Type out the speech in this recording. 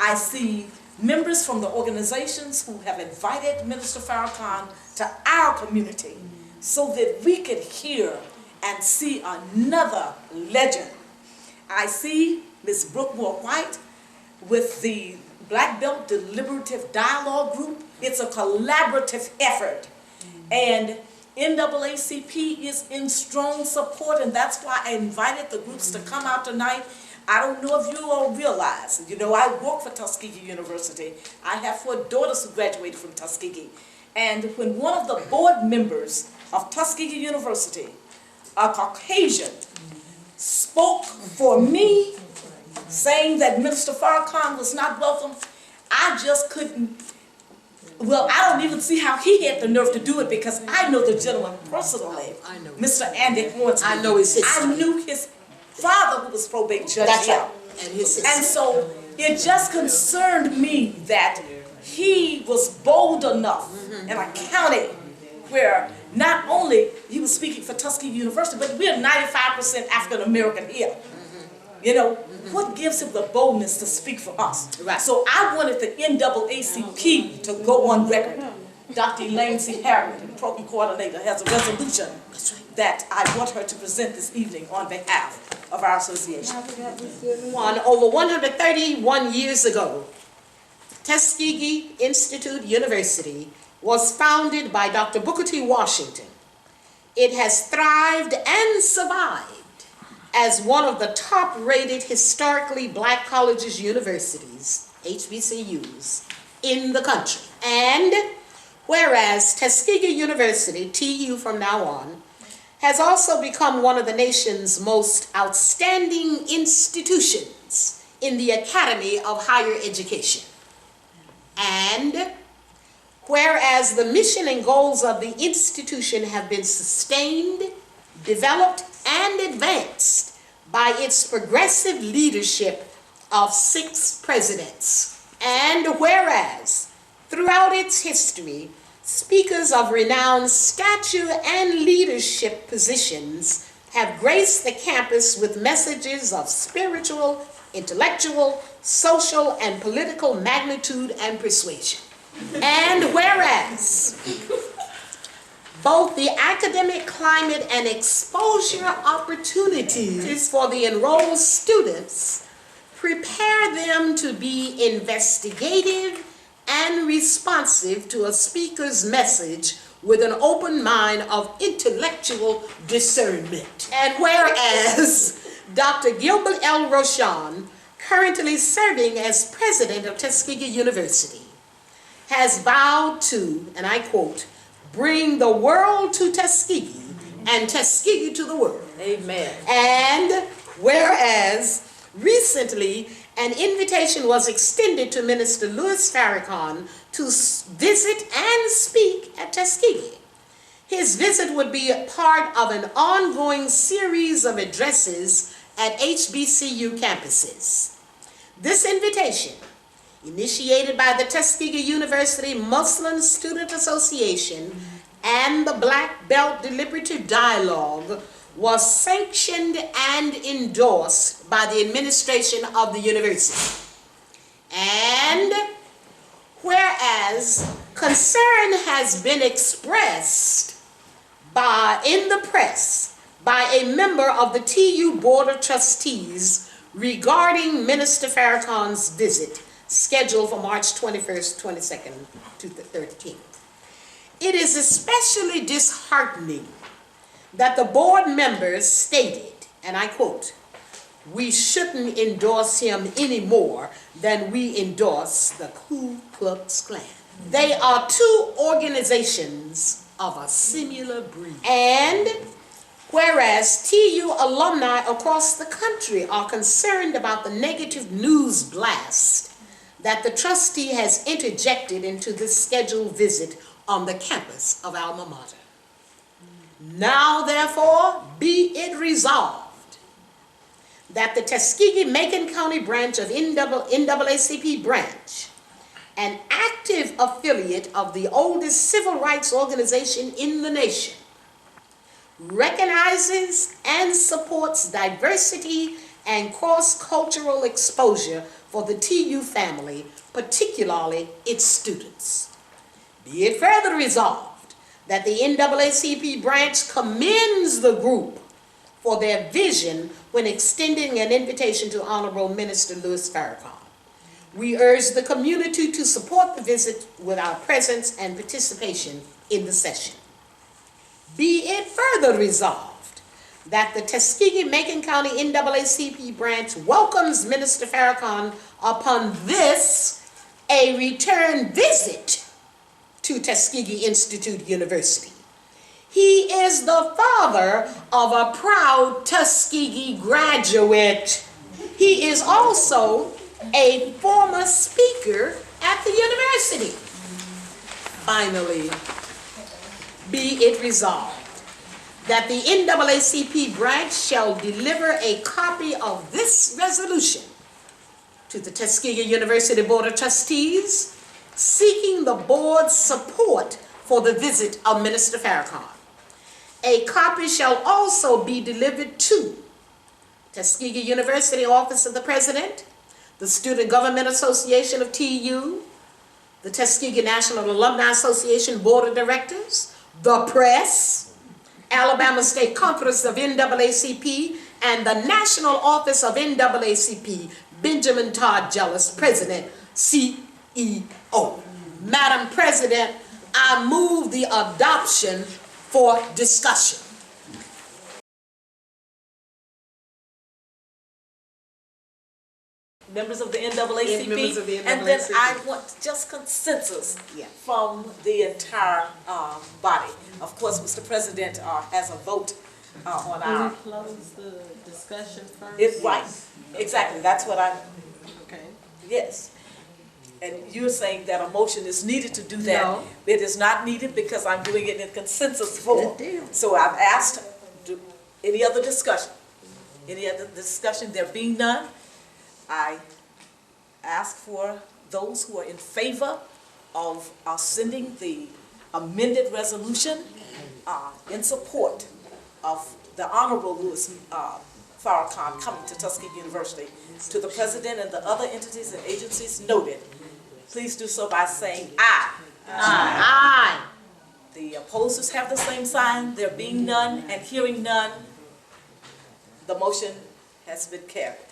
I see members from the organizations who have invited Minister Farrakhan to our community so that we could hear and see another legend. I see Ms. Brookmore White with the Black Belt Deliberative Dialogue Group. It's a collaborative effort. And NAACP is in strong support, and that's why I invited the groups to come out tonight. I don't know if you all realize, I work for Tuskegee University. I have 4 daughters who graduated from Tuskegee. And when one of the board members of Tuskegee University, a Caucasian, spoke for me, saying that Minister Farrakhan was not welcome, I just couldn't. Well, I don't even see how he had the nerve to do it, because I know the gentleman personally, Mr. Andy Hornsby. I know his history. I knew his father, who was probate judge. That's right. And his sister. And so it just concerned me that he was bold enough in a county where not only he was speaking for Tuskegee University, but we're 95% African American here. What gives him the boldness to speak for us? Right. So I wanted the NAACP to go on record. Dr. Elaine C. Harriet, the program coordinator, has a resolution that I want her to present this evening on behalf of our association. Over 131 years ago, Tuskegee University was founded by Dr. Booker T. Washington. It has thrived and survived as one of the top-rated historically black colleges, universities, HBCUs, in the country. And whereas Tuskegee University, TU from now on, has also become one of the nation's most outstanding institutions in the Academy of Higher Education. And whereas the mission and goals of the institution have been sustained, developed, and advanced by its progressive leadership of 6 presidents. And whereas throughout its history, speakers of renowned stature and leadership positions have graced the campus with messages of spiritual, intellectual, social, and political magnitude and persuasion. And whereas both the academic climate and exposure opportunities for the enrolled students prepare them to be investigative and responsive to a speaker's message with an open mind of intellectual discernment. And whereas Dr. Gilbert L. Rochon, currently serving as president of Tuskegee University, has vowed to, and I quote, bring the world to Tuskegee and Tuskegee to the world. Amen. And whereas recently an invitation was extended to Minister Louis Farrakhan to visit and speak at Tuskegee. His visit would be a part of an ongoing series of addresses at HBCU campuses. This invitation, initiated by the Tuskegee University Muslim Student Association and the Black Belt Deliberative Dialogue, was sanctioned and endorsed by the administration of the university. And whereas concern has been expressed in the press by a member of the TU Board of Trustees regarding Minister Farrakhan's visit, scheduled for March 21st, 22nd to the 13th. It is especially disheartening that the board members stated, and I quote, "We shouldn't endorse him any more than we endorse the Ku Klux Klan." They are 2 organizations of a similar breed. And whereas TU alumni across the country are concerned about the negative news blast that the trustee has interjected into this scheduled visit on the campus of alma mater. Now, therefore, be it resolved that the Tuskegee-Macon County branch of NAACP branch, an active affiliate of the oldest civil rights organization in the nation, recognizes and supports diversity and cross-cultural exposure for the TU family, particularly its students. Be it further resolved that the NAACP branch commends the group for their vision when extending an invitation to Honorable Minister Louis Farrakhan. We urge the community to support the visit with our presence and participation in the session. Be it further resolved that the Tuskegee-Macon County NAACP branch welcomes Minister Farrakhan upon this, a return visit to Tuskegee University. He is the father of a proud Tuskegee graduate. He is also a former speaker at the university. Finally, be it resolved that the NAACP branch shall deliver a copy of this resolution to the Tuskegee University Board of Trustees, seeking the board's support for the visit of Minister Farrakhan. A copy shall also be delivered to Tuskegee University Office of the President, the Student Government Association of TU, the Tuskegee National Alumni Association Board of Directors, the press, Alabama State Conference of NAACP, and the National Office of NAACP, Benjamin Todd Jellis, President, CEO. Madam President, I move the adoption for discussion. Members of the NAACP, Members of the NAACP. And then I want just consensus from the entire body. Of course, Mr. President has a vote on our... Can we close the discussion first? Right, exactly, that's what I'm... Okay. Yes. And you're saying that a motion is needed to do that. No. It is not needed because I'm doing it in consensus form. Good deal. So I've asked, any other discussion? Any other discussion? There being none, I ask for those who are in favor of sending the amended resolution in support of the Honorable Louis Farrakhan coming to Tuskegee University to the President and the other entities and agencies noted. Please do so by saying aye. Aye. Aye. The opposers have the same sign. There being none and hearing none, the motion has been carried.